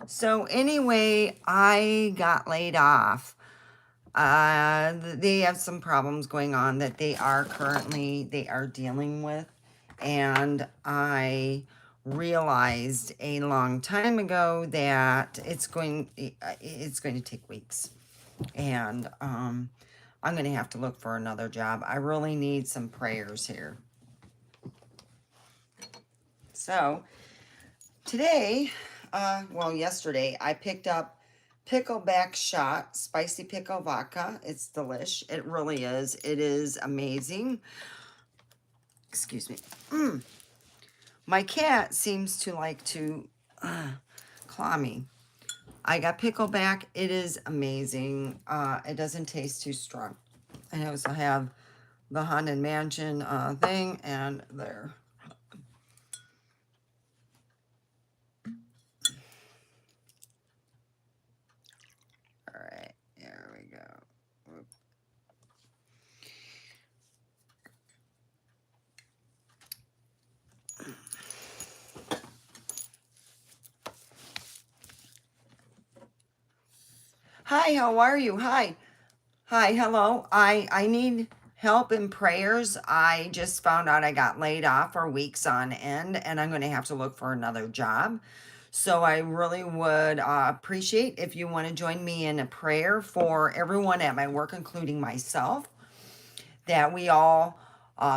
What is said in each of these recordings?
So anyway, I got laid off. They have some problems going on that they are dealing with, and I realized a long time ago that it's going to take weeks, and I'm going to have to look for another job. I really need some prayers here. So today, yesterday, I picked up pickleback shot spicy pickle vodka. It's delish. It really is. It is amazing. Excuse me. My cat seems to like to claw me. I got pickleback. It is amazing. It doesn't taste too strong. I also have the Haunted Mansion thing, and there. All right, there we go. Whoop. Hi, how are you? Hi. Hi, hello. I need help and prayers. I just found out I got laid off for weeks on end, and I'm going to have to look for another job. So I really would appreciate if you want to join me in a prayer for everyone at my work, including myself, that we all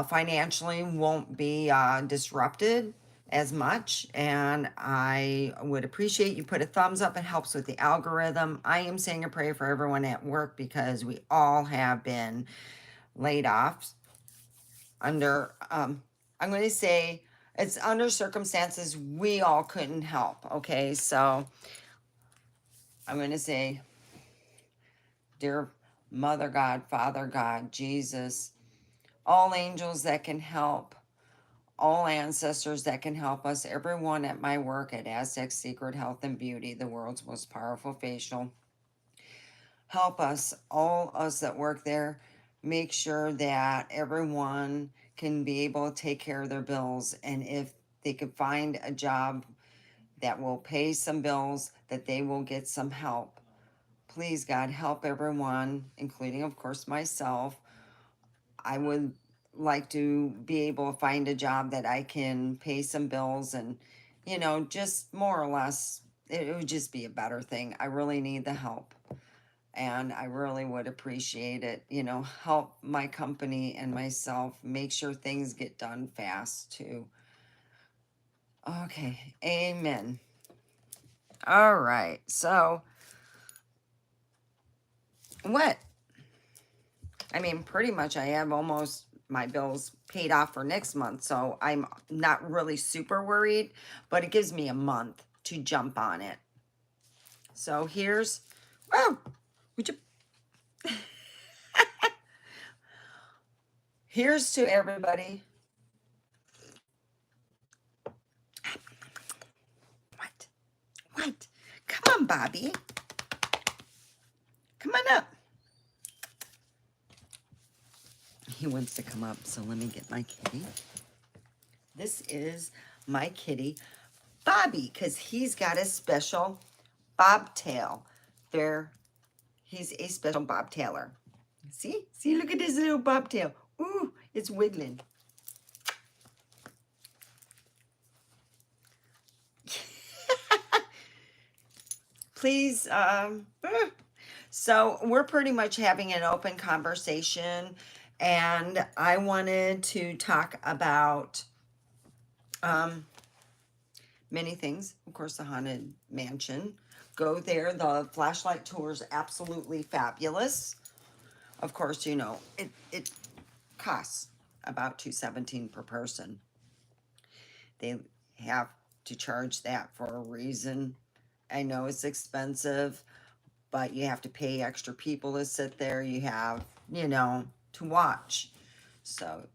financially won't be disrupted as much. And I would appreciate you put a thumbs up. It helps with the algorithm. I am saying a prayer for everyone at work because we all have been laid off under, I'm going to say it's under circumstances we all couldn't help. Okay. So I'm going to say, dear Mother God, Father God, Jesus, all angels that can help, all ancestors that can help us, everyone at my work at Aztec Secret Health and Beauty, the world's most powerful facial. Help us, all us that work there, make sure that everyone can be able to take care of their bills. And if they could find a job that will pay some bills, that they will get some help. Please, God, help everyone, including, of course, myself. I would like to be able to find a job that I can pay some bills and, just more or less, it would just be a better thing. I really need the help, and I really would appreciate it. Help my company and myself make sure things get done fast too. Okay, amen. All right, so what? I mean, pretty much I have almost my bills paid off for next month, so I'm not really super worried, but it gives me a month to jump on it. So here's, oh, would you, here's to everybody. What? What? Come on, Bobby. Come on up. He wants to come up, so let me get my kitty. This is my kitty, Bobby, because he's got a special bobtail. He's a special bobtailer. See, look at this little bobtail. Ooh, it's wiggling. Please, so we're pretty much having an open conversation, and I wanted to talk about many things. Of course, the Haunted Mansion. Go there. The flashlight tour is absolutely fabulous. Of course, it costs about $217 per person. They have to charge that for a reason. I know it's expensive, but you have to pay extra people to sit there. You have, to watch. So,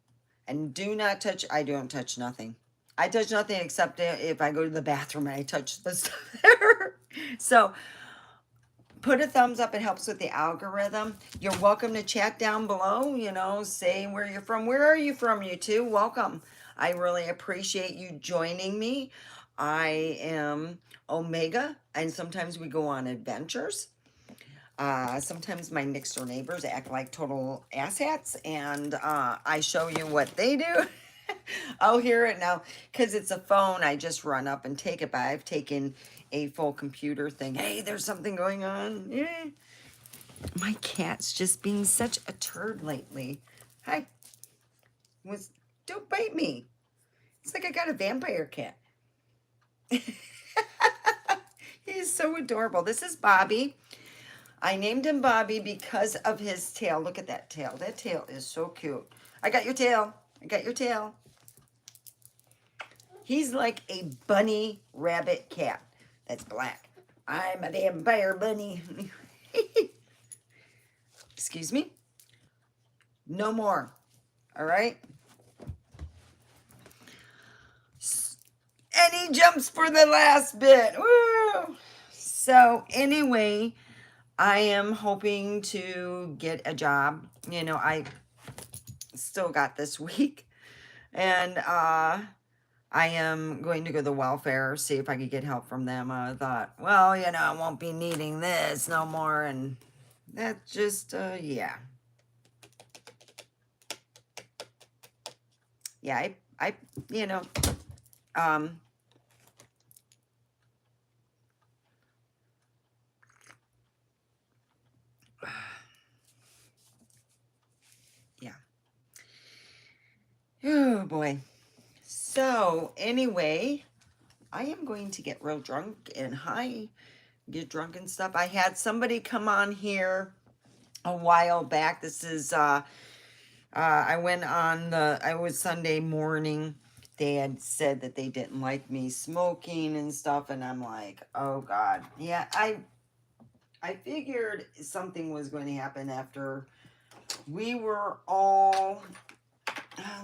and do not touch, I don't touch nothing. I touch nothing except if I go to the bathroom and I touch the stuff there. So, put a thumbs up. It helps with the algorithm. You're welcome to chat down below, say where you're from. Where are you from, you two? Welcome. I really appreciate you joining me. I am Omega, and sometimes we go on adventures. Sometimes my next door neighbors act like total asshats, and I show you what they do. I'll hear it now because it's a phone. I just run up and take it, but I've taken a full computer thing. Hey, there's something going on. Yeah. My cat's just being such a turd lately. Hi. Don't bite me. It's like I got a vampire cat. He's so adorable. This is Bobby. I named him Bobby because of his tail. Look at that tail. That tail is so cute. I got your tail. I got your tail. He's like a bunny rabbit cat that's black. I'm a vampire bunny. Excuse me? No more. All right? And he jumps for the last bit. Woo! So anyway, I am hoping to get a job. You know, I still got this week. And I am going to go to the welfare, see if I could get help from them. I thought, well, you know, I won't be needing this no more. And that just, yeah. Yeah, I, you know, yeah. Oh, boy. So, anyway, I am going to get real drunk and high, get drunk and stuff. I had somebody come on here a while back. This is, I went on I was Sunday morning. They had said that they didn't like me smoking and stuff. And I'm like, oh God. Yeah, I figured something was going to happen after we were all,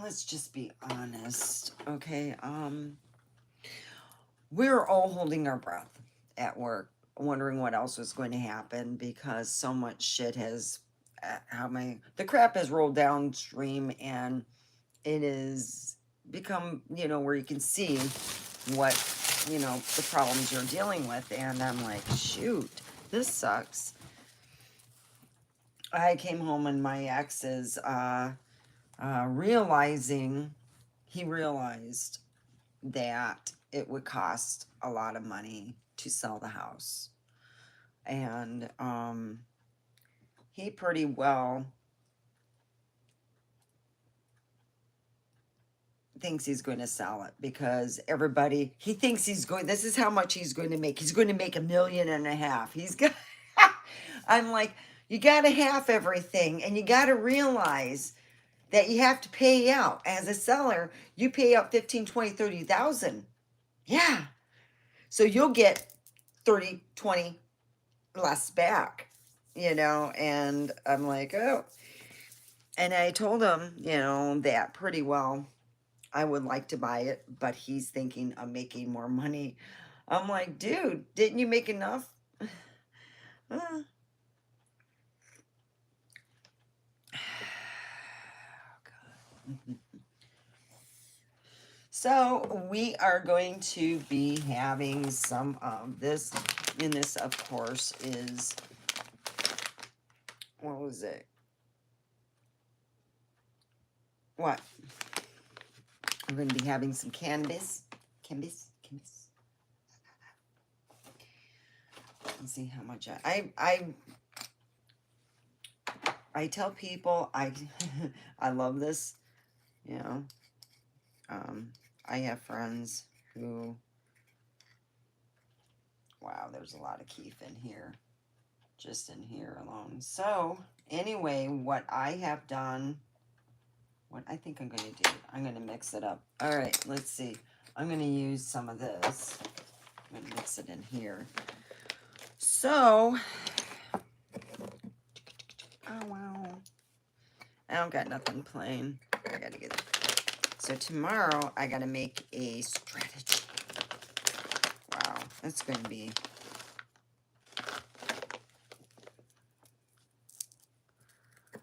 let's just be honest. Okay. We were all holding our breath at work, wondering what else was going to happen because so much shit has, the crap has rolled downstream, and it is become, you know, where you can see what, you know, the problems you're dealing with. And I'm like, shoot, this sucks. I came home and my ex is he realized that it would cost a lot of money to sell the house. And he pretty well thinks he's going to sell it because he thinks this is how much he's going to make. He's going to make $1.5 million. He's got, I'm like, you got to half everything, and you got to realize that you have to pay out as a seller. You pay out 15, 20, 30,000. Yeah. So you'll get 30, 20 less back, you know? And I'm like, oh, and I told him, you know, that pretty well I would like to buy it, but he's thinking of making more money. I'm like, dude, didn't you make enough? Uh, So we are going to be having some of this, and this of course is, what was it? What? I'm going to be having some cannabis. Cannabis. Let's see how much I tell people I love this, you know. I have friends who, wow, there's a lot of keef in here, just in here alone. So anyway, what I have done, what I think I'm going to do, I'm going to mix it up. All right, let's see. I'm going to use some of this. I'm going to mix it in here. So, oh wow, I don't got nothing plain. I got to get it. So tomorrow I got to make a strategy. Wow, that's going to be.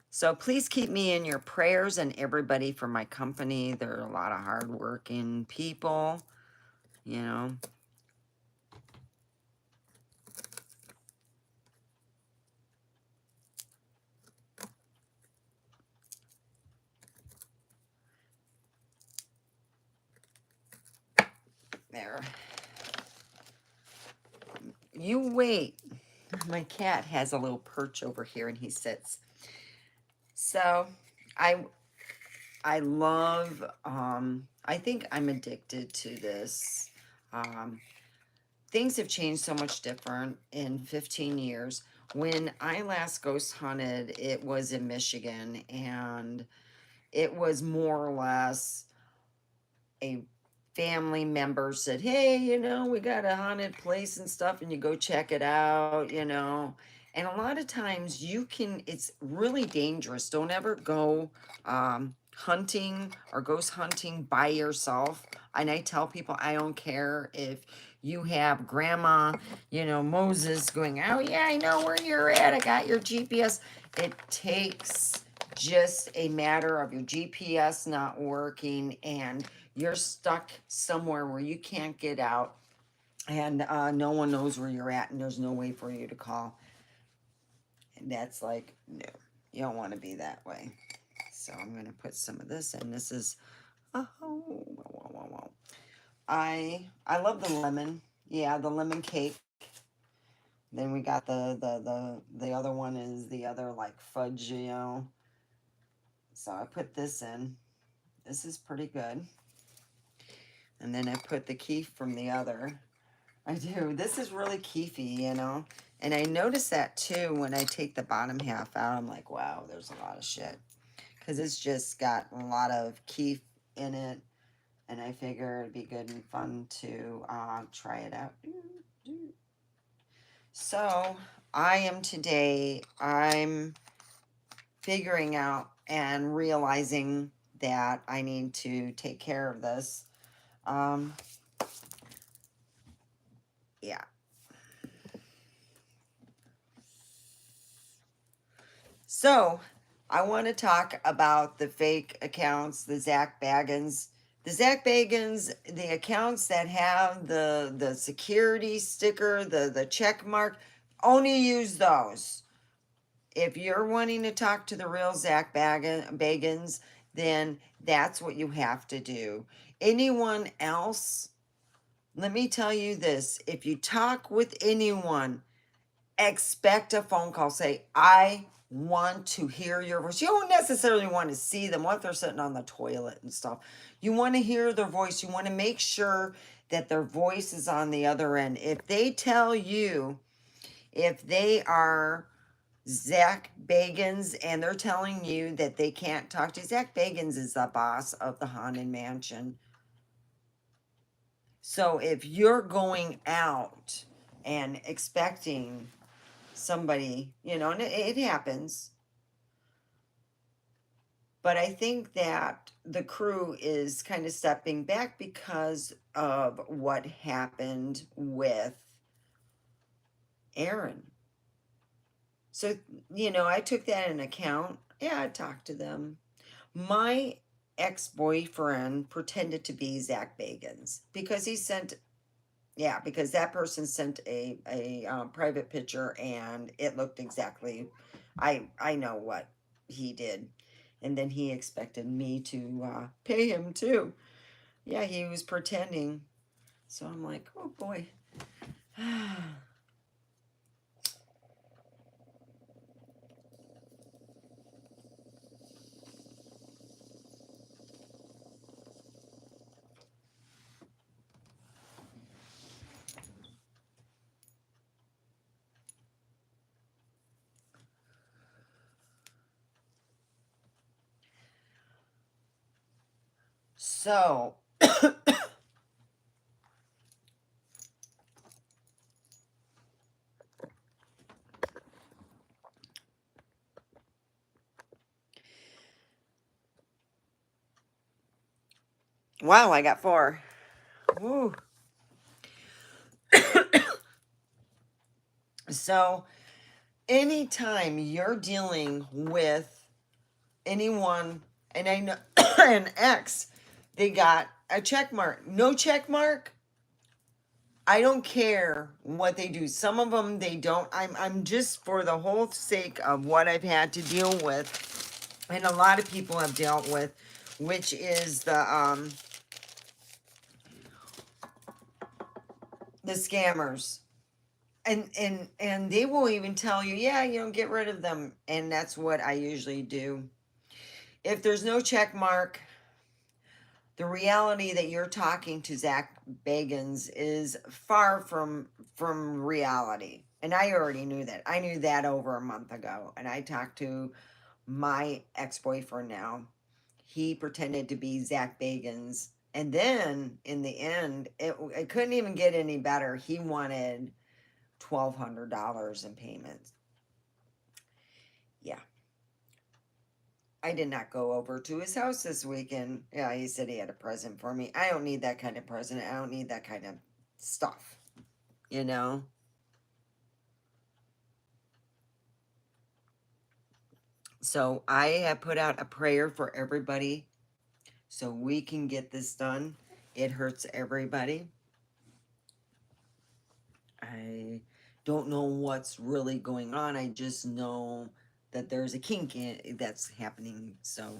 So please keep me in your prayers, and everybody from my company. There are a lot of hardworking people. you know. There. You wait. My cat has a little perch over here and he sits. So I I love I think I'm addicted to this. Um Things have changed so much different in 15 years. When I last ghost hunted, it was in Michigan, and it was more or less a family member said, "Hey, we got a haunted place and stuff, and you go check it out, you know." And a lot of times it's really dangerous. Don't ever go hunting or ghost hunting by yourself. And I tell people, I don't care if you have grandma, Moses going, "Oh, yeah, I know where you're at. I got your GPS." It takes just a matter of your GPS not working and you're stuck somewhere where you can't get out and no one knows where you're at and there's no way for you to call. And that's like, no, you don't want to be that way. So I'm going to put some of this in. This is, oh, whoa, whoa, whoa. I love the lemon. Yeah, the lemon cake. Then we got the other one is the other like fudge, So I put this in. This is pretty good. And then I put the keef from the other. I do. This is really keefy, And I notice that too when I take the bottom half out. I'm like, wow, there's a lot of shit. Because it's just got a lot of keef in it. And I figure it'd be good and fun to try it out. So I'm figuring out and realizing that I need to take care of this. Yeah. So I want to talk about the fake accounts, the Zach Baggins. The accounts that have the security sticker, the check mark, only use those. If you're wanting to talk to the real Zach Bagans, then that's what you have to do. Anyone else, let me tell you this, if you talk with anyone, expect a phone call. Say, I want to hear your voice. You don't necessarily want to see them. What if they're sitting on the toilet and stuff? You want to hear their voice. You want to make sure that their voice is on the other end. If they tell you, if they are Zach Bagans and they're telling you that they can't talk to Zach Bagans is the boss of the Haunted Mansion. So if you're going out and expecting somebody, and it happens. But I think that the crew is kind of stepping back because of what happened with Aaron. So, I took that in account. Yeah, I talked to them. My ex-boyfriend pretended to be Zach Bagans because because that person sent a private picture and it looked exactly, I know what he did, and then he expected me to pay him too. Yeah, he was pretending. So I'm like, oh boy. So wow, I got 4. Woo. So anytime you're dealing with anyone, and I know an ex, they got a check mark. No check mark, I don't care what they do. Some of them they don't. I'm just for the whole sake of what I've had to deal with, and a lot of people have dealt with, which is the scammers. And they will even tell you, yeah, get rid of them. And that's what I usually do. If there's no check mark, the reality that you're talking to Zach Bagans is far from reality. And I already knew that. I knew that over a month ago. And I talked to my ex-boyfriend now. He pretended to be Zach Bagans. And then in the end, it couldn't even get any better. He wanted $1,200 in payments. Yeah. I did not go over to his house this weekend. Yeah, he said he had a present for me. I don't need that kind of present. I don't need that kind of stuff, you know? So I have put out a prayer for everybody so we can get this done. It hurts everybody. I don't know what's really going on. I just know that there's a kink that's happening. So,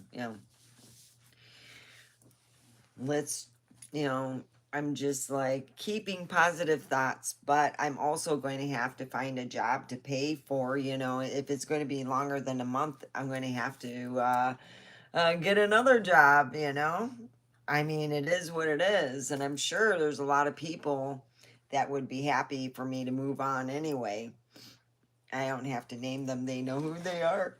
let's, I'm just like keeping positive thoughts, but I'm also going to have to find a job to pay for, if it's going to be longer than a month, I'm going to have to get another job, I mean, it is what it is. And I'm sure there's a lot of people that would be happy for me to move on anyway. I don't have to name them, they know who they are.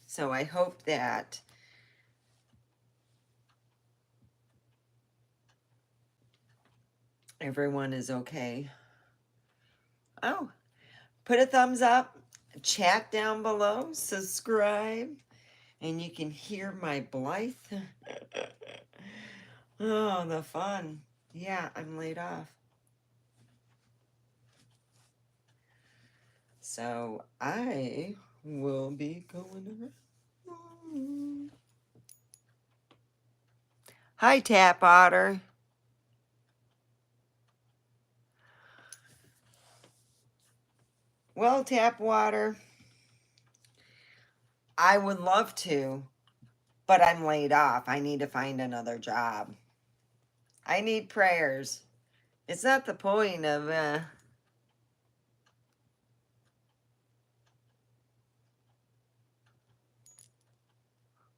So I hope that everyone is okay. Oh, put a thumbs up, chat down below, subscribe, and you can hear my Blythe. Oh, the fun. Yeah, I'm laid off. So I will be going around. Hi, Tap Otter. Well, Tap Water, I would love to, but I'm laid off. I need to find another job. I need prayers. It's not the point of,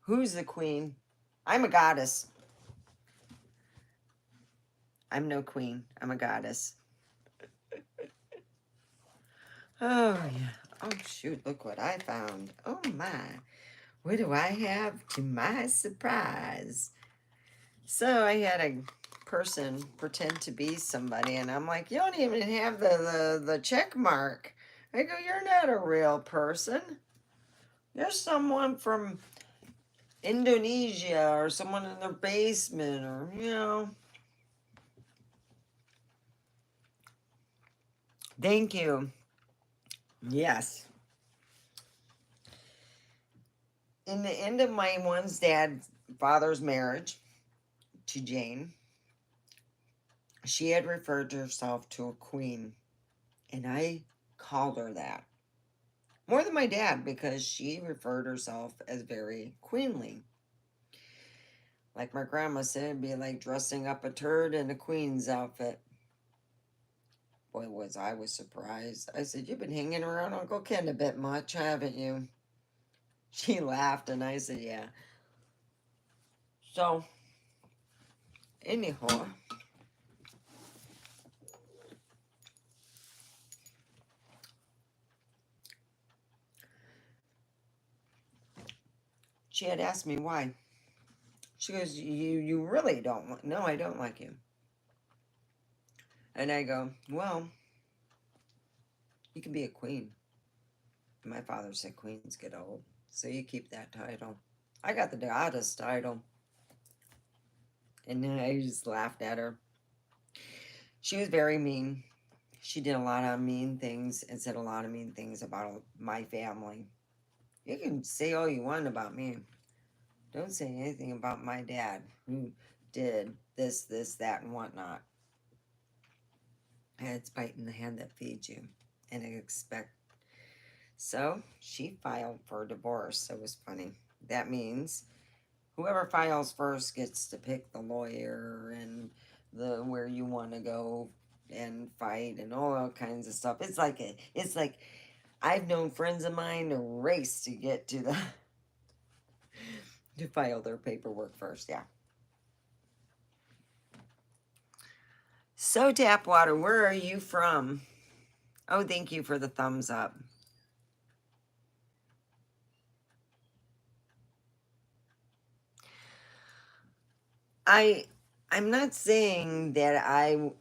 who's the queen? I'm a goddess. I'm no queen. I'm a goddess. Oh, yeah. Oh, shoot. Look what I found. Oh, my. What do I have to my surprise? So I had a person pretend to be somebody, and I'm like, you don't even have the check mark. I go, you're not a real person. You're someone from Indonesia or someone in their basement or. Thank you. Yes. In the end of my one's father's marriage to Jane, she had referred to herself to a queen, and I called her that. More than my dad, because she referred herself as very queenly. Like my grandma said, it'd be like dressing up a turd in a queen's outfit. Boy, I was surprised. I said, you've been hanging around Uncle Ken a bit much, haven't you? She laughed, and I said, yeah. So, anyhow, she had asked me why. She goes, you really don't. No, I don't like you. And I go, well, you can be a queen. My father said queens get old, so you keep that title. I got the goddess title. And then I just laughed at her. She was very mean. She did a lot of mean things and said a lot of mean things about my family. You can say all you want about me. Don't say anything about my dad who did this, that, and whatnot. And it's biting the hand that feeds you. And expect. So she filed for divorce. It was funny. That means whoever files first gets to pick the lawyer and the where you want to go and fight and all kinds of stuff. It's like I've known friends of mine to race to get to the to file their paperwork first. Yeah. So Tapwater, where are you from? Oh, thank you for the thumbs up. I'm not saying that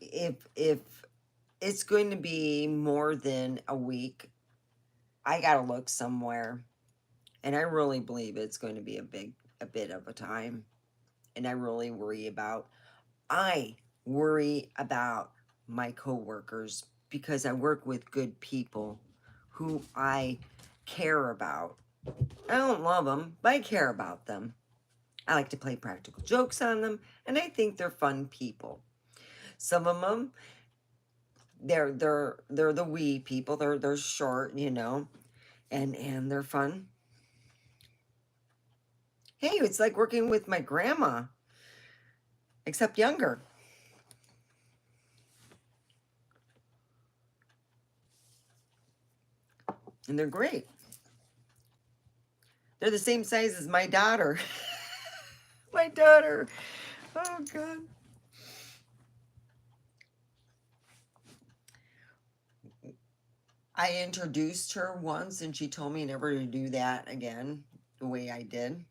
if it's going to be more than a week, I gotta look somewhere. And I really believe it's going to be a bit of a time. And I worry about my coworkers because I work with good people who I care about. I don't love them, but I care about them. I like to play practical jokes on them, and I think they're fun people. Some of them, they're the wee people. They're short, and they're fun. Hey, it's like working with my grandma, except younger. And they're great. They're the same size as my daughter. My daughter. Oh, God. I introduced her once and she told me never to do that again the way I did.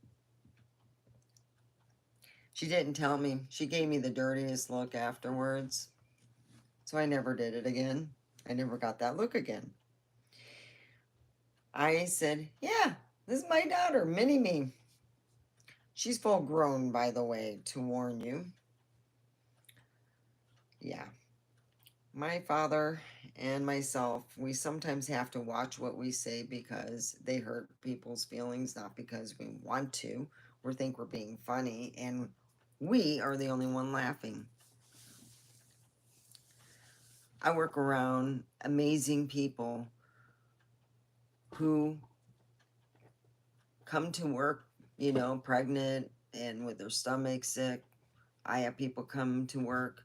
She didn't tell me. She gave me the dirtiest look afterwards. So I never did it again. I never got that look again. I said, yeah, this is my daughter, Mini-Me. She's full grown, by the way, to warn you. Yeah. My father and myself, we sometimes have to watch what we say because they hurt people's feelings, not because we want to or think we're being funny, and we are the only one laughing. I work around amazing people who come to work, pregnant and with their stomach sick. I have people come to work,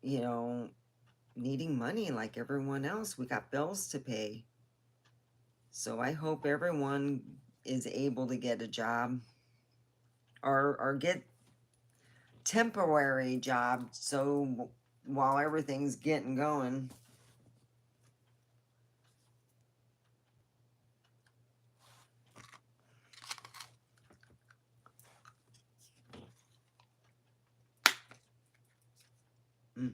needing money like everyone else. We got bills to pay. So I hope everyone is able to get a job or get temporary job so while everything's getting going. Mm.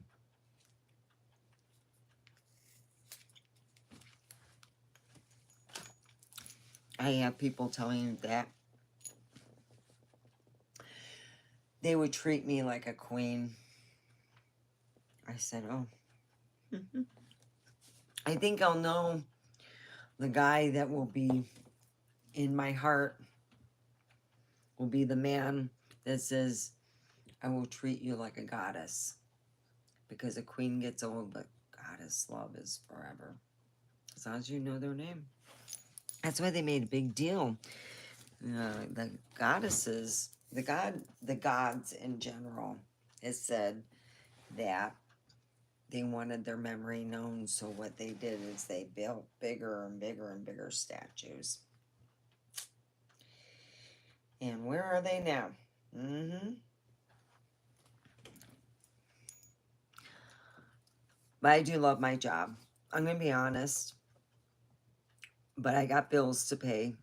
I have people telling me that they would treat me like a queen. I said, oh. I think I'll know the guy that will be in my heart will be the man that says, I will treat you like a goddess. Because a queen gets old, but goddess love is forever. As long as you know their name. That's why they made a big deal. The goddesses, the gods in general, has said that they wanted their memory known. So what they did is they built bigger and bigger and bigger statues. And where are they now? But I do love my job. I'm going to be honest. But I got bills to pay.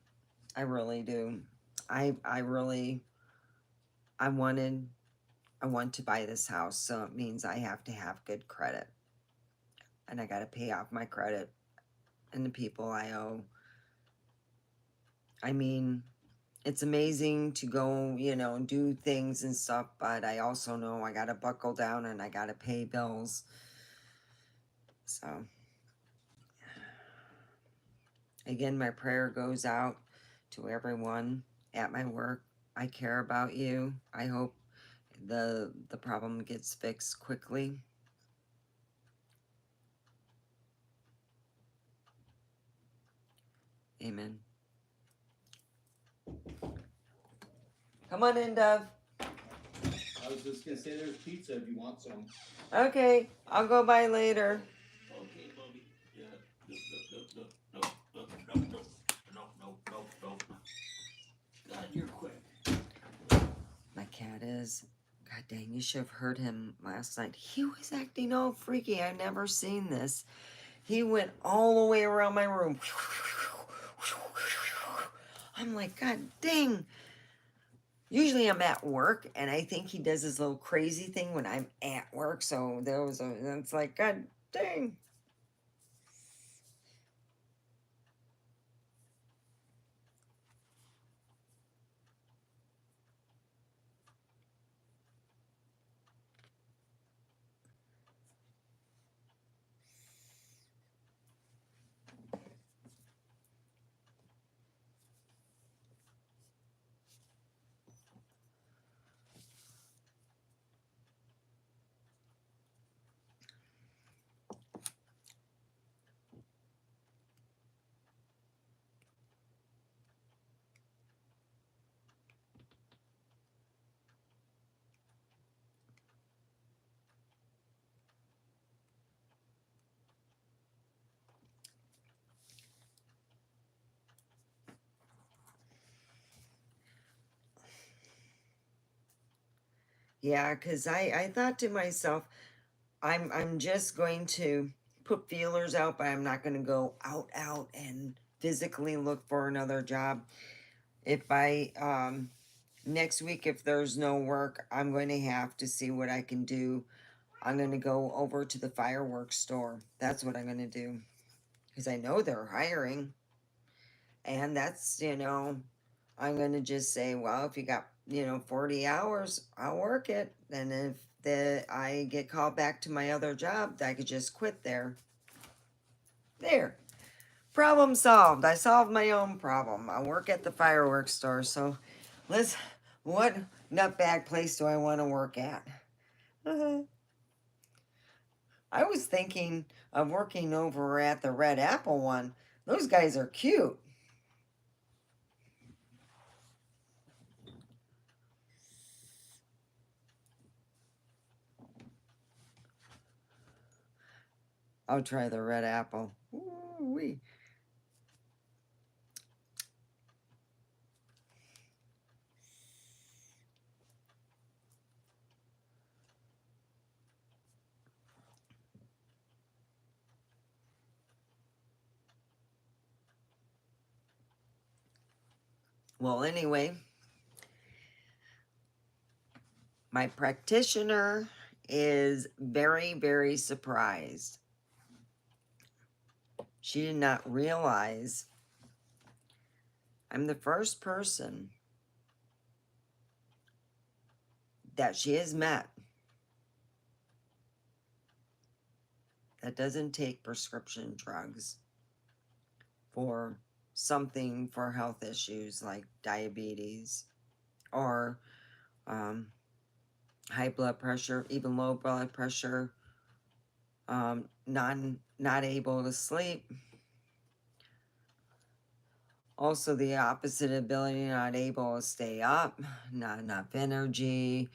I really do. I want to buy this house, so it means I have to have good credit. And I got to pay off my credit and the people I owe. I mean, it's amazing to go, do things and stuff, but I also know I got to buckle down and I got to pay bills. So, again, my prayer goes out to everyone at my work. I care about you. I hope the problem gets fixed quickly. Amen. Come on in, Dove. I was just gonna say there's pizza if you want some. Okay, I'll go by later. Okay, Bobby. Yeah. No. God, you're quick. My cat is. God dang, you should have heard him last night. He was acting all freaky. I've never seen this. He went all the way around my room. I'm like, God dang. Usually I'm at work, and I think he does this little crazy thing when I'm at work. So it's like, God dang. Yeah, because I thought to myself, I'm just going to put feelers out, but I'm not going to go out and physically look for another job. If next week, if there's no work, I'm going to have to see what I can do. I'm going to go over to the fireworks store. That's what I'm going to do. Because I know they're hiring. And that's, I'm going to just say, well, if you got, 40 hours, I'll work it. And if I get called back to my other job, I could just quit there. There. Problem solved. I solved my own problem. I work at the fireworks store. So what nutbag place do I want to work at? I was thinking of working over at the Red Apple one. Those guys are cute. I'll try the Red Apple. Ooh-wee. Well, anyway, my practitioner is very, very surprised. She did not realize I'm the first person that she has met that doesn't take prescription drugs for something for health issues like diabetes or high blood pressure, even low blood pressure, not able to sleep. Also, the opposite ability, not able to stay up, not enough energy,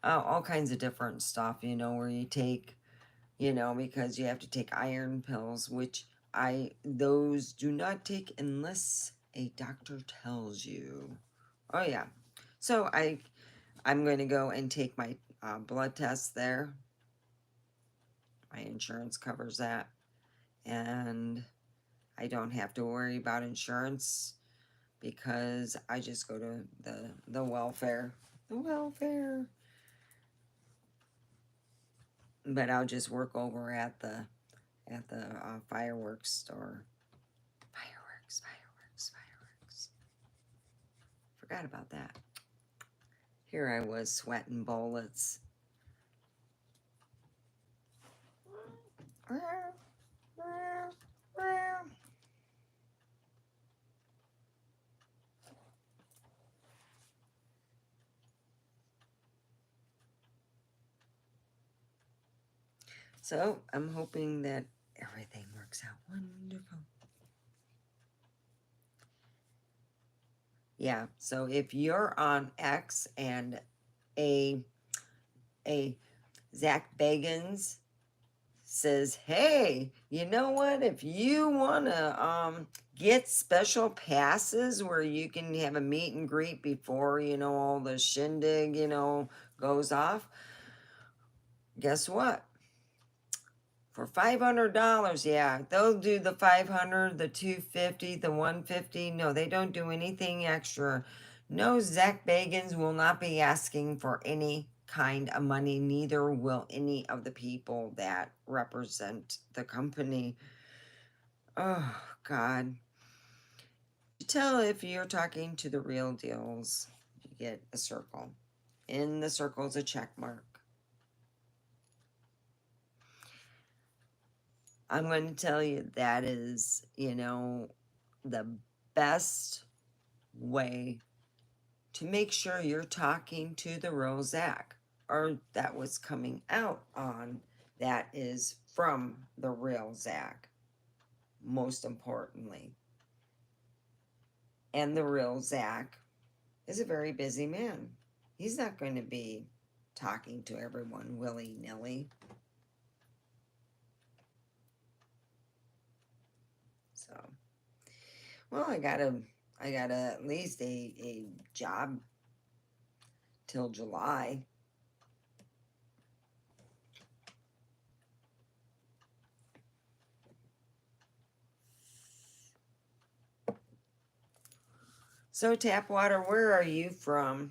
all kinds of different stuff, where you take, because you have to take iron pills, which those do not take unless a doctor tells you. Oh, yeah. So I'm going to go and take my blood test there. My insurance covers that. And I don't have to worry about insurance because I just go to the welfare. The welfare. But I'll just work over at the fireworks store. Fireworks. Forgot about that. Here I was sweating bullets. So I'm hoping that everything works out wonderful. Yeah, so if you're on X and a Zach Bagans says, hey, you know what? If you want to get special passes where you can have a meet and greet before, all the shindig, goes off, guess what? For $500, yeah, they'll do the 500, the 250, the 150. No, they don't do anything extra. No, Zach Bagans will not be asking for any kind of money. Neither will any of the people that represent the company. Oh, God. You tell if you're talking to the real deals, you get a circle. In the circle is a check mark. I'm going to tell you that is, the best way to make sure you're talking to the real Zach, or that was coming out on that is from the real Zach, most importantly. And the real Zach is a very busy man. He's not going to be talking to everyone willy-nilly. So, well, I got at least a job till July. So, Tapwater, where are you from?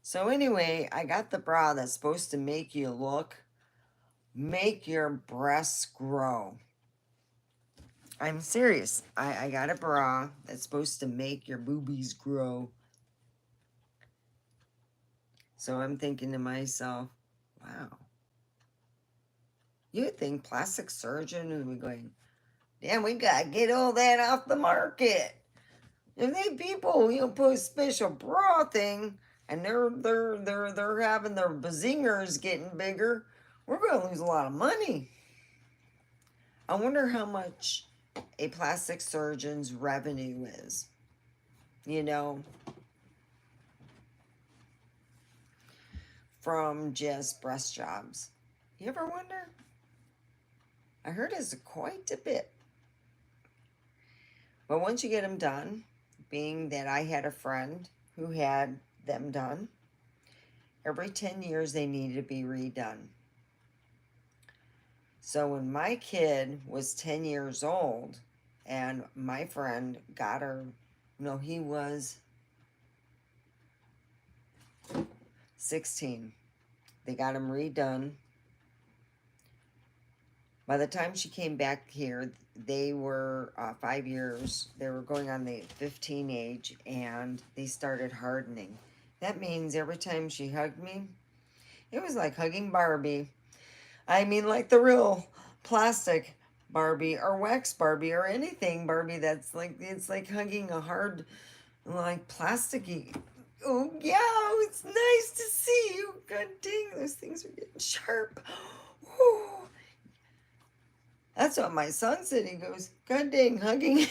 So anyway, I got the bra that's supposed to make your breasts grow. I'm serious. I got a bra that's supposed to make your boobies grow. So I'm thinking to myself, wow. You'd think plastic surgeon would be going, damn, we gotta get all that off the market. If they people, put a special bra thing and they're having their bazingers getting bigger, we're gonna lose a lot of money. I wonder how much a plastic surgeon's revenue is. From just breast jobs. You ever wonder? I heard it's quite a bit. But once you get them done, being that I had a friend who had them done, every 10 years they needed to be redone. So when my kid was 10 years old and my friend got her, he was 16. They got him redone. By the time she came back here, they were 5 years. They were going on the 15 age, and they started hardening. That means every time she hugged me, it was like hugging Barbie. I mean, like the real plastic Barbie or wax Barbie or anything Barbie that's like, it's like hugging a hard, like plasticky. Oh, yeah, it's nice to see you. God dang, those things are getting sharp. Whew. That's what my son said. He goes, God dang, hugging.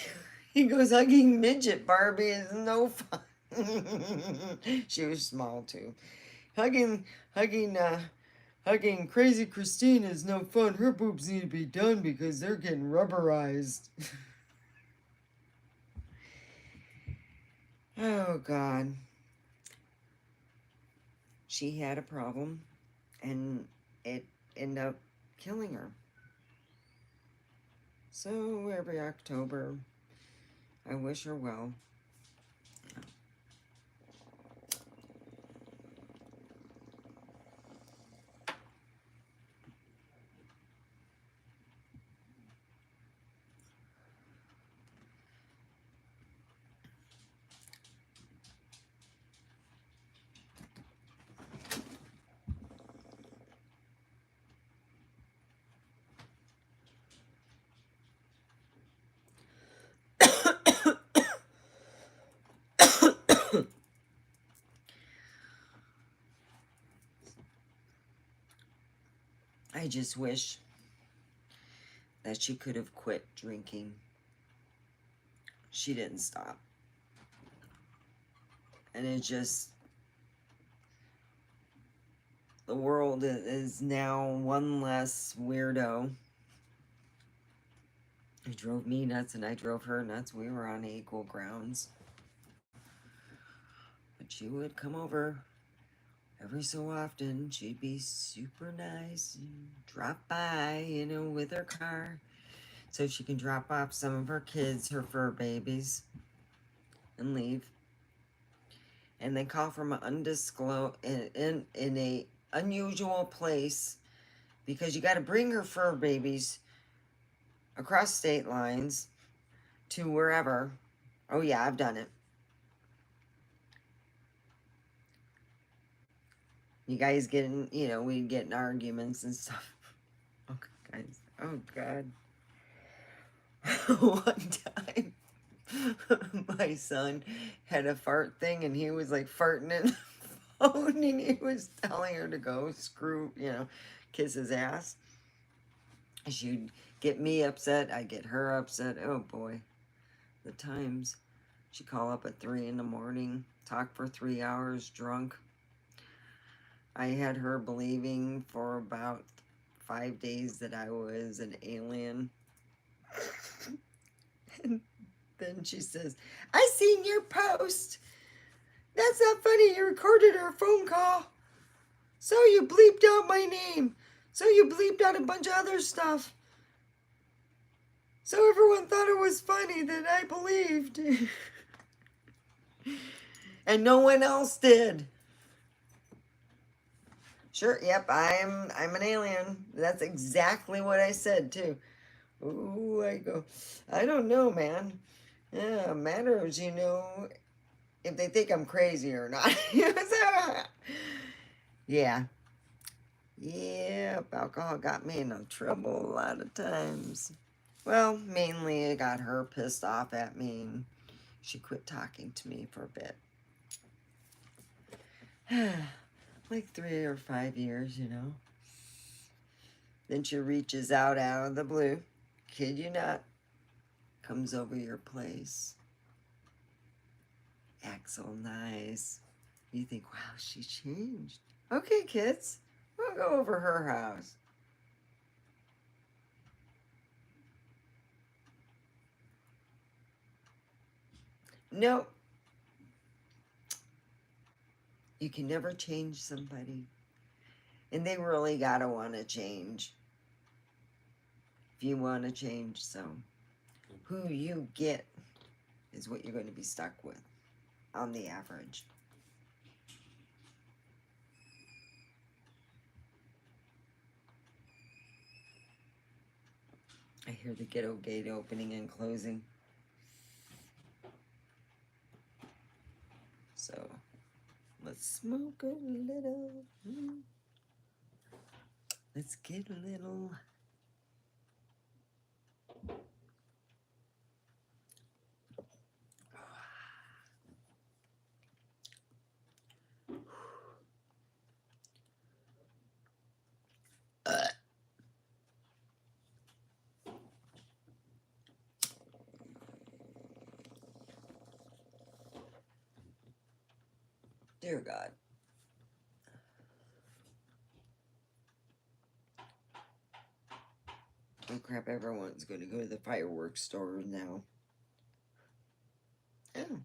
He goes, hugging midget Barbie is no fun. She was small too. Hugging crazy Christine is no fun. Her boobs need to be done because they're getting rubberized. Oh, God. She had a problem, and it ended up killing her. So every October, I wish her well. just wish that she could have quit drinking. She didn't stop. And it just, the world is now one less weirdo. It drove me nuts and I drove her nuts. We were on equal grounds. But she would come over every so often. She'd be super nice and drop by, you know, with her car so she can drop off some of her kids, her fur babies, and leave. And they call from an undisclosed, in a unusual place, because you got to bring her fur babies across state lines to wherever. Oh yeah, I've done it. You guys getting, you know, we get in arguments and stuff. Oh, guys. Oh, God. One time, my son had a fart thing and he was like farting in the phone and he was telling her to go screw, you know, kiss his ass. She'd get me upset. I'd get her upset. Oh, boy. The times. She'd call up at 3 in the morning, talk for 3 hours drunk. I had her believing for about 5 days that I was an alien. And then she says, I seen your post. That's not funny. You recorded our phone call. So you bleeped out my name. So you bleeped out a bunch of other stuff. So everyone thought it was funny that I believed. And no one else did. Sure, yep, I'm an alien. That's exactly what I said too. Ooh, I go, I don't know, man. Yeah, matters, you know, if they think I'm crazy or not. Yeah. Yep, alcohol got me in trouble a lot of times. Well, mainly it got her pissed off at me and she quit talking to me for a bit. Like 3 or 5 years, you know. Then she reaches out of the blue, kid you not, comes over your place, acts all nice. You think, wow, she changed. Okay, kids, we'll go over her house. No, you can never change somebody. And they really gotta wanna change. If you wanna change, so who you get is what you're gonna be stuck with on the average. I hear the ghetto gate opening and closing. So, let's smoke a little. Let's get a little. Dear God. Oh crap, everyone's going to go to the fireworks store now. Oh.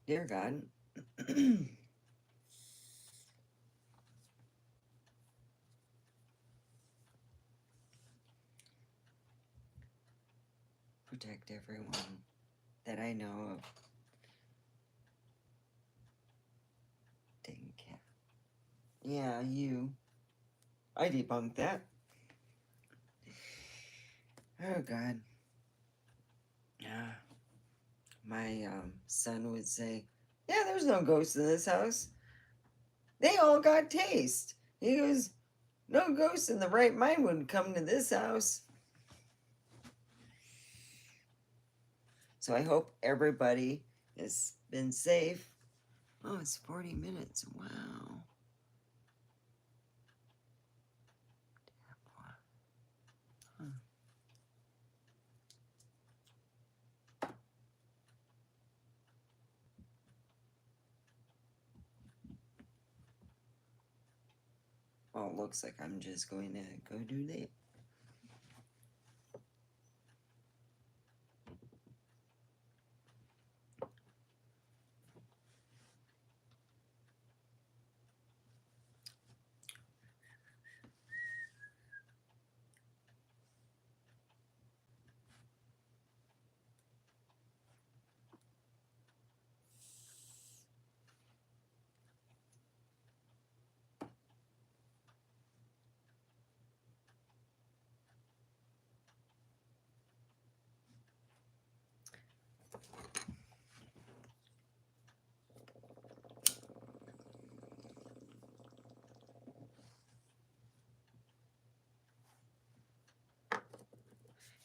Dear God. Protect everyone that I know of. Dang cat. Yeah, you. I debunked that. Oh God. Yeah. My son would say, "Yeah, there's no ghosts in this house. They all got taste." He goes, "No ghost in the right mind would come to this house." So I hope everybody has been safe. Oh, it's 40 minutes. Wow. Huh. Well, it looks like I'm just going to go do that.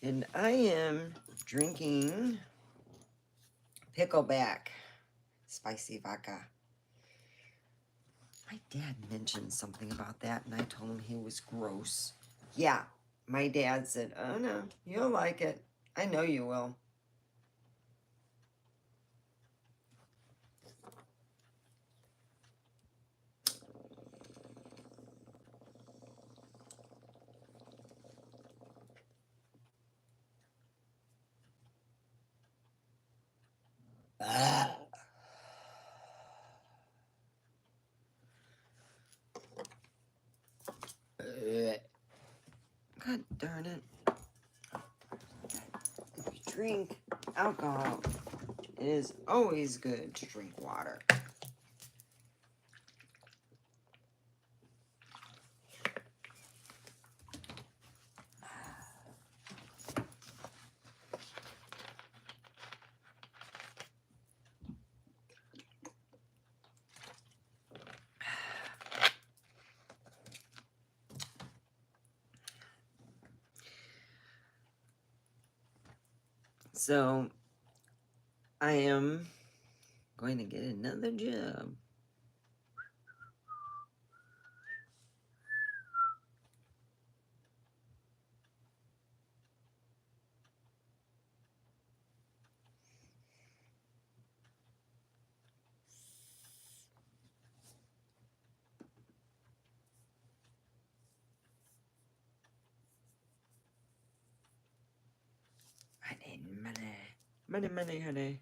And I am drinking Pickleback spicy vodka. My dad mentioned something about that, and I told him he was gross. Yeah, my dad said, "Oh no, you'll like it. I know you will." God darn it. If you drink alcohol, it is always good to drink water. So, I am going to get another job. I need money. Money, money, honey.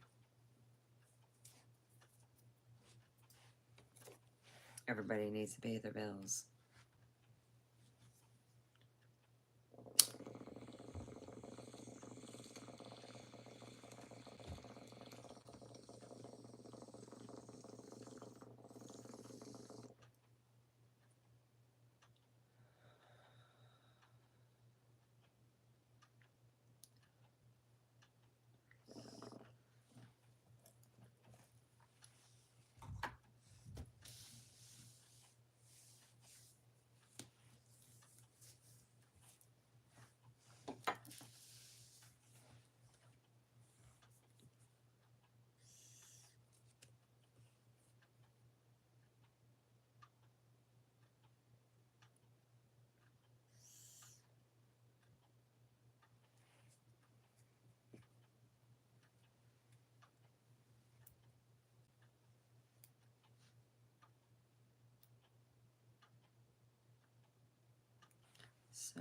Everybody needs to pay their bills. So,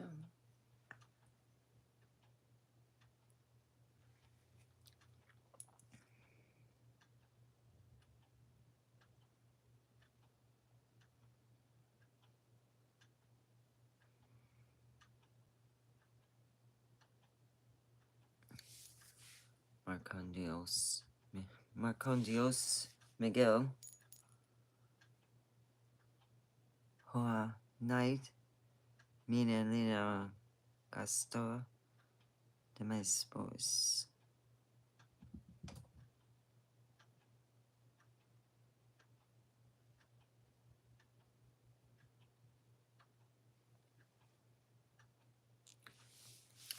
Marcondios Miguel Hoa Knight Minelina gasto de mi esposo.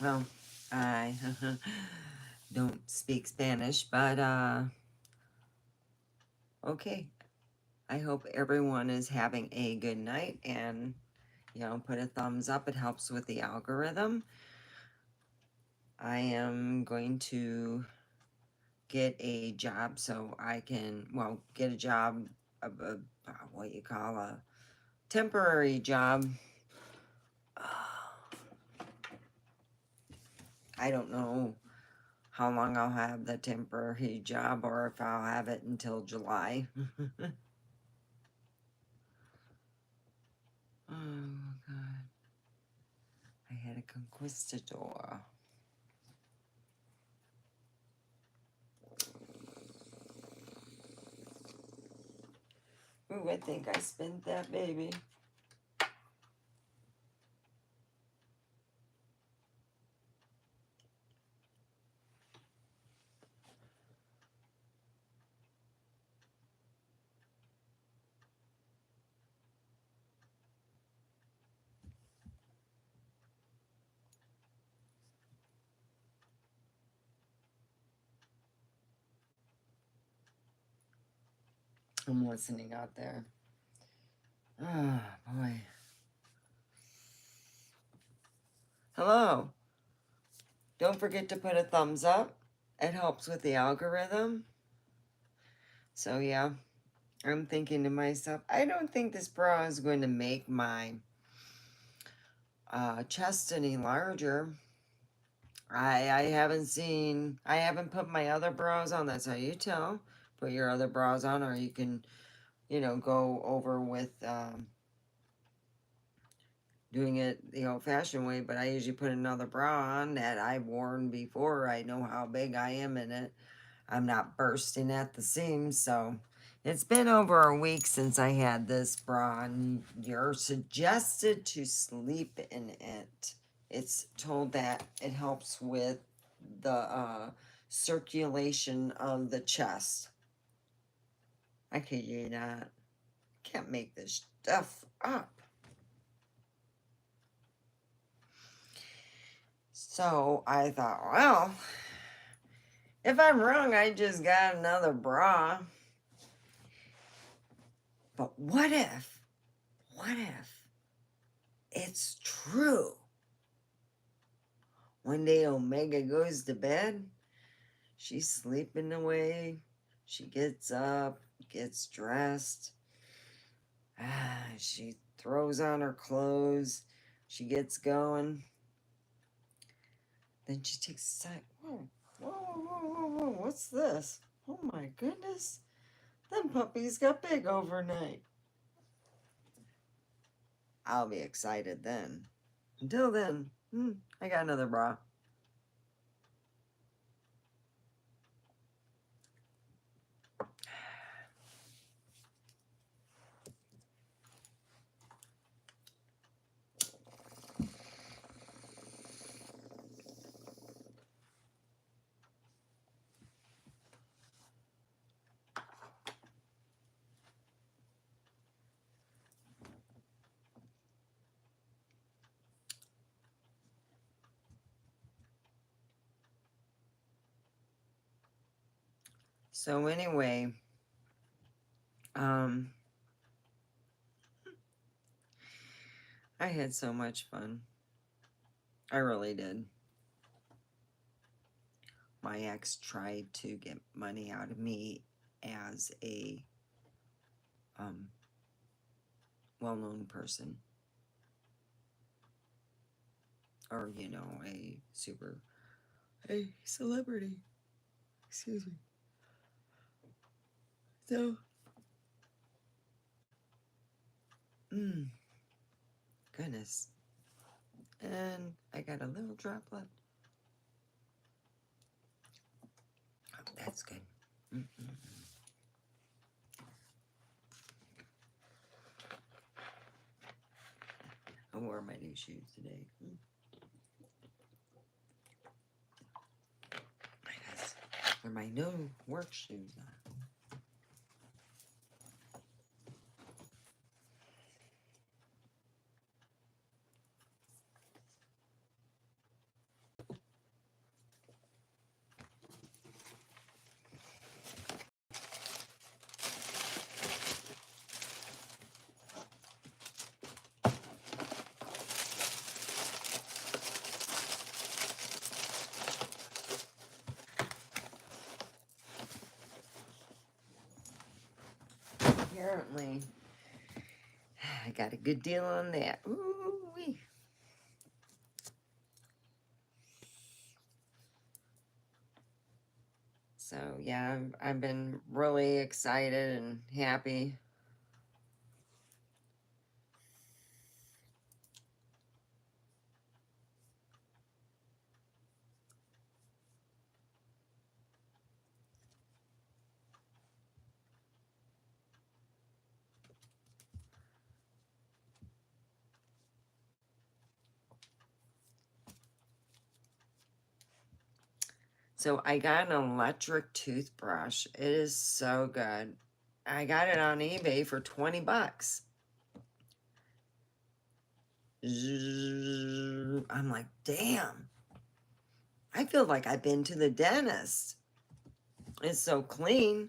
Well, I don't speak Spanish, but okay. I hope everyone is having a good night, and put a thumbs up. It helps with the algorithm. I am going to get a job so I can, get a job, what you call a temporary job. I don't know how long I'll have the temporary job or if I'll have it until July. Oh, God. I had a conquistador. Ooh, I think I spent that baby. I'm listening out there. Oh, boy. Hello. Don't forget to put a thumbs up. It helps with the algorithm. So, yeah, I'm thinking to myself, I don't think this bra is going to make my chest any larger. I haven't put my other bras on. That's how you tell. Put your other bras on, or you can, go over with doing it the old-fashioned way. But I usually put another bra on that I've worn before. I know how big I am in it. I'm not bursting at the seams, so it's been over a week since I had this bra, and you're suggested to sleep in it. It's told that it helps with the circulation of the chest. I kid you not. Can't make this stuff up. So I thought, well, if I'm wrong, I just got another bra. But what if it's true? One day Omega goes to bed, she's sleeping away, she gets up, gets dressed, she throws on her clothes, she gets going, then she takes a sec. Whoa, what's this? Oh my goodness, them puppies got big overnight. I'll be excited then. Until then, I got another bra. So anyway, I had so much fun. I really did. My ex tried to get money out of me as a well-known person, or a celebrity. Excuse me. So, goodness. And I got a little drop left. Oh, that's good. I wore my new shoes today. I guess they're my new work shoes. Apparently, I got a good deal on that. Ooh-wee. So yeah, I've been really excited and happy. So I got an electric toothbrush. It is so good. I got it on eBay for 20 bucks. I'm like, damn. I feel like I've been to the dentist. It's so clean.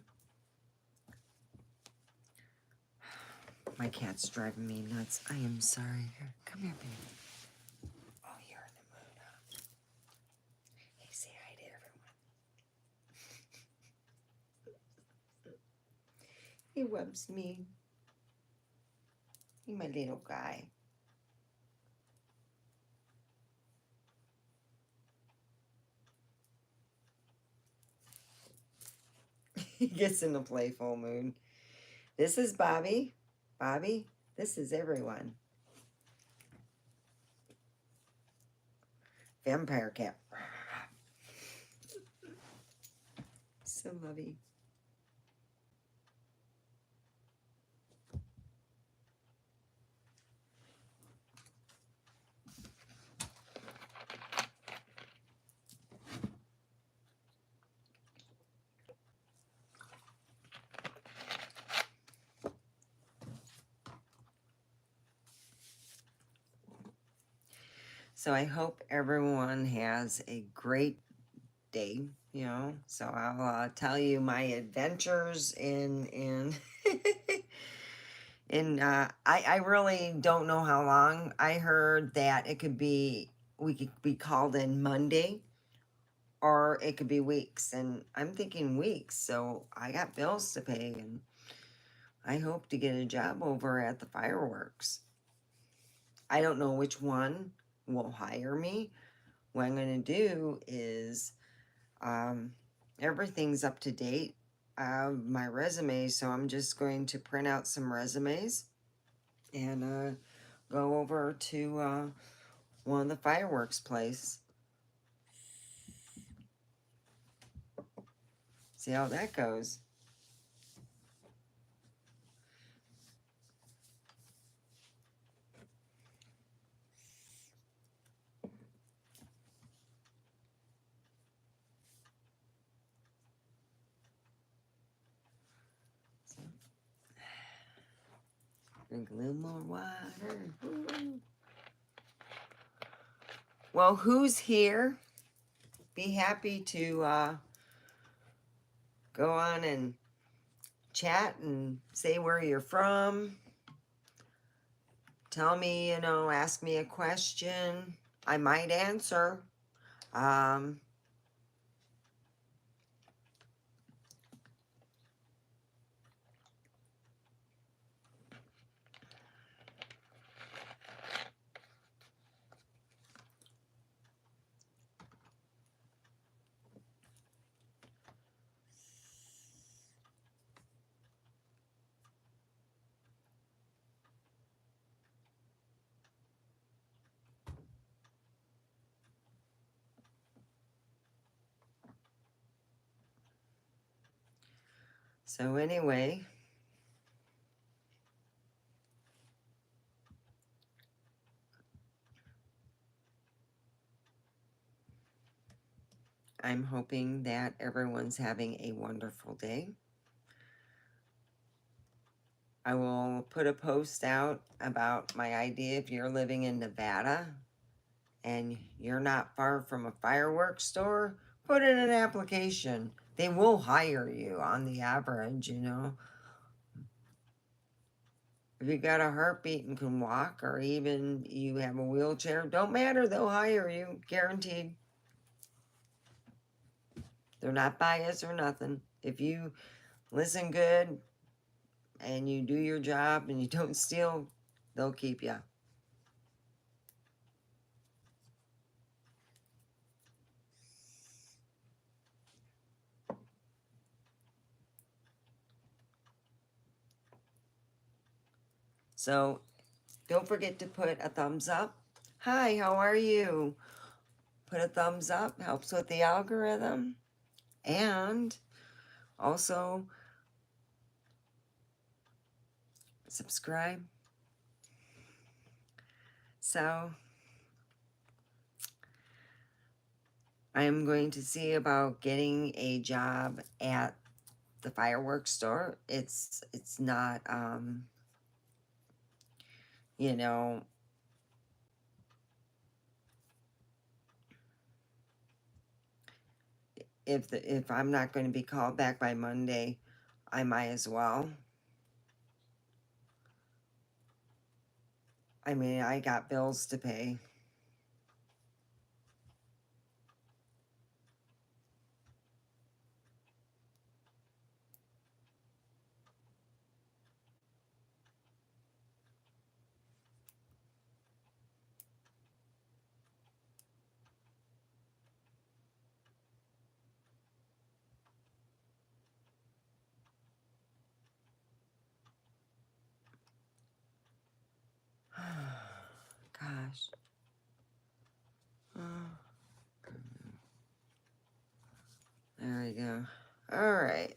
My cat's driving me nuts. I am sorry. Here, come here, baby. Oh, you're in the mood, huh? Hey, say hi to everyone. He rubs me. He's my little guy. He gets in a playful mood. This is Bobby. Bobby, this is everyone. Vampire cat. So lovey. So I hope everyone has a great day, you know. So I'll tell you my adventures in and I really don't know how long. I heard that it could be we could be called in Monday or it could be weeks, and I'm thinking weeks. So I got bills to pay, and I hope to get a job over at the fireworks. I don't know which one will hire me. What I'm going to do is everything's up to date. My resume, so I'm just going to print out some resumes and go over to one of the fireworks place. See how that goes. Drink a little more water. Ooh. Well, who's here? Be happy to go on and chat and say where you're from. Tell me, you know, ask me a question. I might answer. Um, so anyway, I'm hoping that everyone's having a wonderful day. I will put a post out about my idea if you're living in Nevada and you're not far from a fireworks store, put in an application. They will hire you on the average, you know. If you got a heartbeat and can walk, or even you have a wheelchair, don't matter, they'll hire you, guaranteed. They're not biased or nothing. If you listen good and you do your job and you don't steal, they'll keep you. So don't forget to put a thumbs up. Hi, how are you? Put a thumbs up, helps with the algorithm. And also subscribe. So I am going to see about getting a job at the fireworks store. It's not you know, if I'm not going to be called back by Monday, I might as well. I mean, I got bills to pay. Gosh. There we go. All right.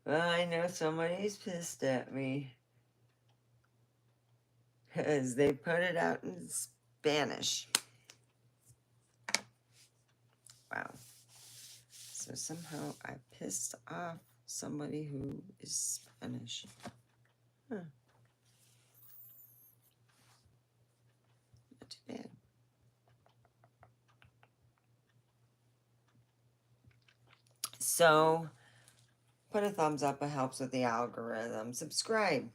Well, I know somebody's pissed at me because they put it out in Spanish. Wow. So somehow I pissed off somebody who is Spanish. Huh. Not too bad. So put a thumbs up. It helps with the algorithm. Subscribe.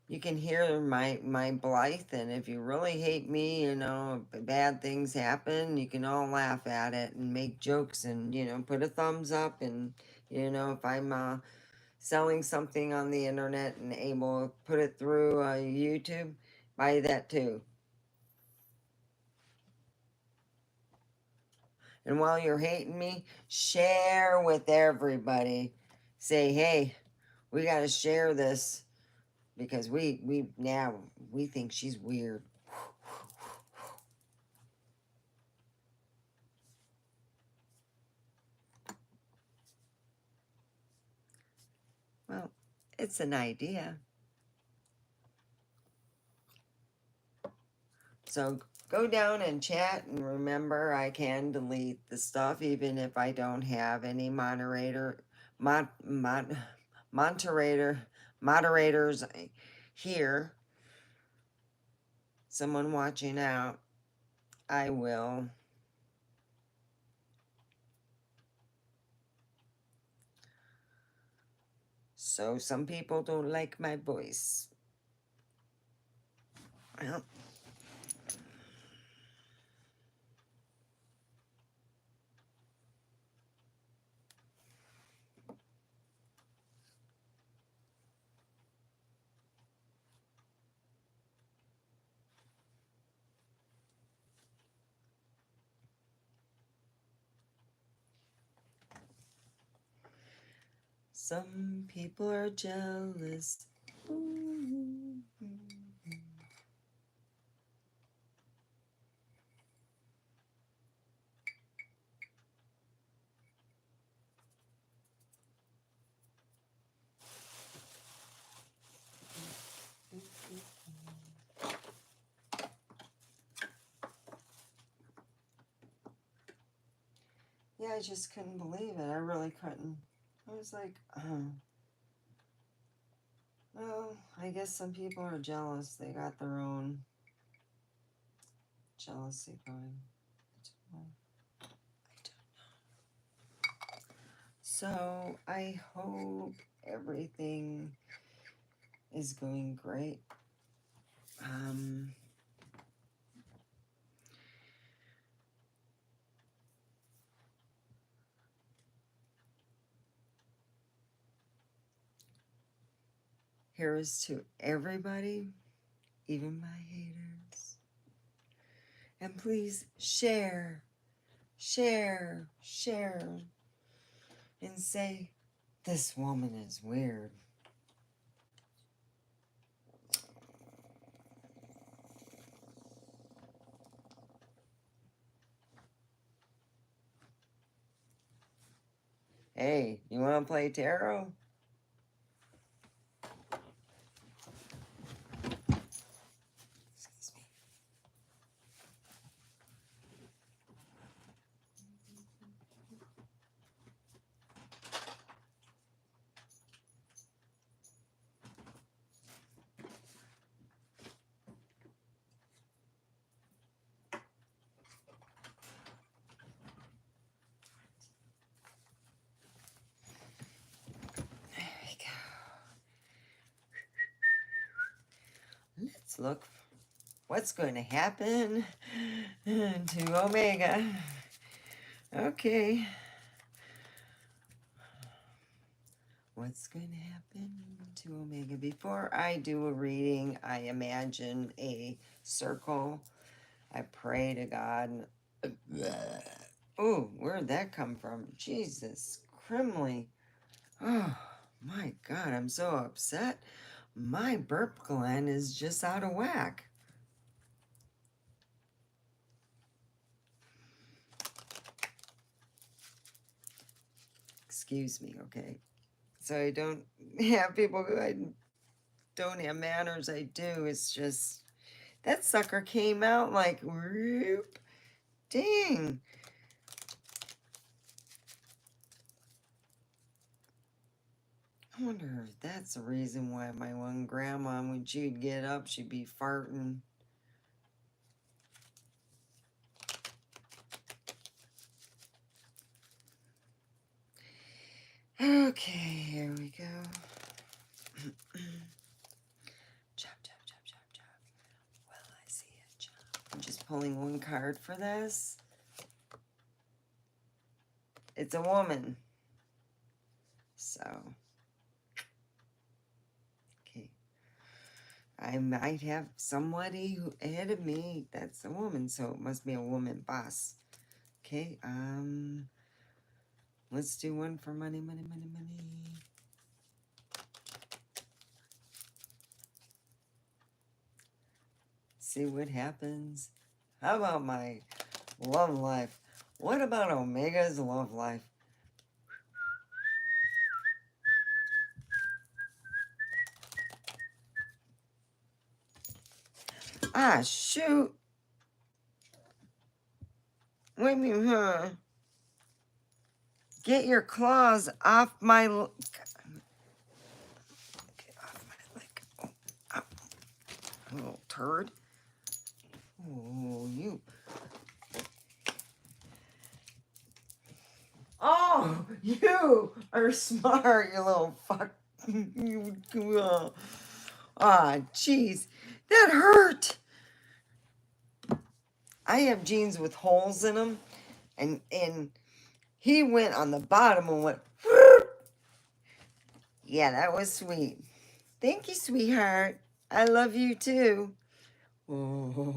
You can hear my Blythe, and if you really hate me, you know, if bad things happen, you can all laugh at it and make jokes and, you know, put a thumbs up. And, you know, if I'm selling something on the internet and able to put it through YouTube, buy that too. And while you're hating me, share with everybody. Say, hey, we got to share this because we now we think she's weird. Well, it's an idea. So go down and chat, and remember I can delete the stuff even if I don't have any moderators here. Someone watching out. I will. So some people don't like my voice. Well, Some people are jealous. Ooh. Yeah, I just couldn't believe it. I really couldn't. I was like, well, I guess some people are jealous. They got their own jealousy going. I don't know. So I hope everything is going great. Here is to everybody, even my haters. And please share, share, share, and say, this woman is weird. Hey, you want to play tarot? Excuse me. There we go. Let's look what's going to happen to Omega. Okay. What's going to happen to Omega? Before I do a reading, I imagine a circle. I pray to God. Oh, where'd that come from? Jesus, Crimley. Oh, my God, I'm so upset. My burp gland is just out of whack. Excuse me, okay? So I don't have people who I don't have manners. I do. It's just that sucker came out like whoop. Dang. I wonder if that's the reason why my one grandma, when she'd get up, she'd be farting. Okay, here we go. Chop, chop, chop, chop, chop. Well, I see it, chop. I'm just pulling one card for this. It's a woman. So, okay. I might have somebody who ahead of me that's a woman, so it must be a woman boss. Okay, let's do one for money, money, money, money. See what happens. How about my love life? What about Omega's love life? Ah, shoot. Wait a minute, huh? Get your claws off my... Get off my leg. Oh, ow. Little turd. Oh, you... Oh, you are smart, you little fuck. Ah, jeez. That hurt. I have jeans with holes in them, and he went on the bottom and went, whoop. Yeah, that was sweet. Thank you, sweetheart. I love you too. Oh.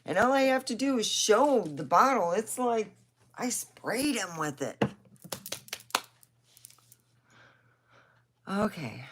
And all I have to do is show the bottle. It's like I sprayed him with it. Okay.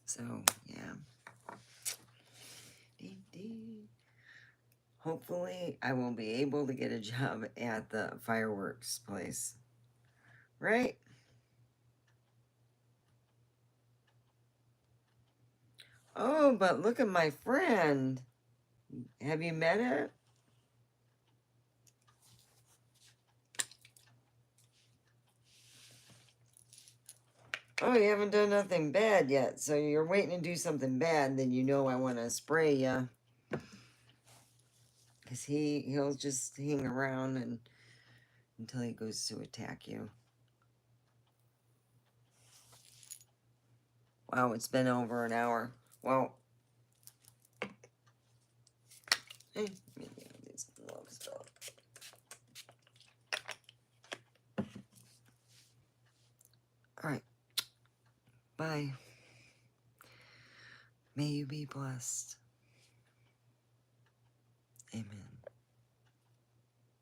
So, yeah. Hopefully, I will be able to get a job at the fireworks place. Right? Oh, but look at my friend. Have you met her? Oh, you haven't done nothing bad yet. So you're waiting to do something bad, then you know I want to spray you. Because he'll just hang around and until he goes to attack you. Wow, it's been over an hour. Well, maybe these gloves off. All right. Bye. May you be blessed. Amen.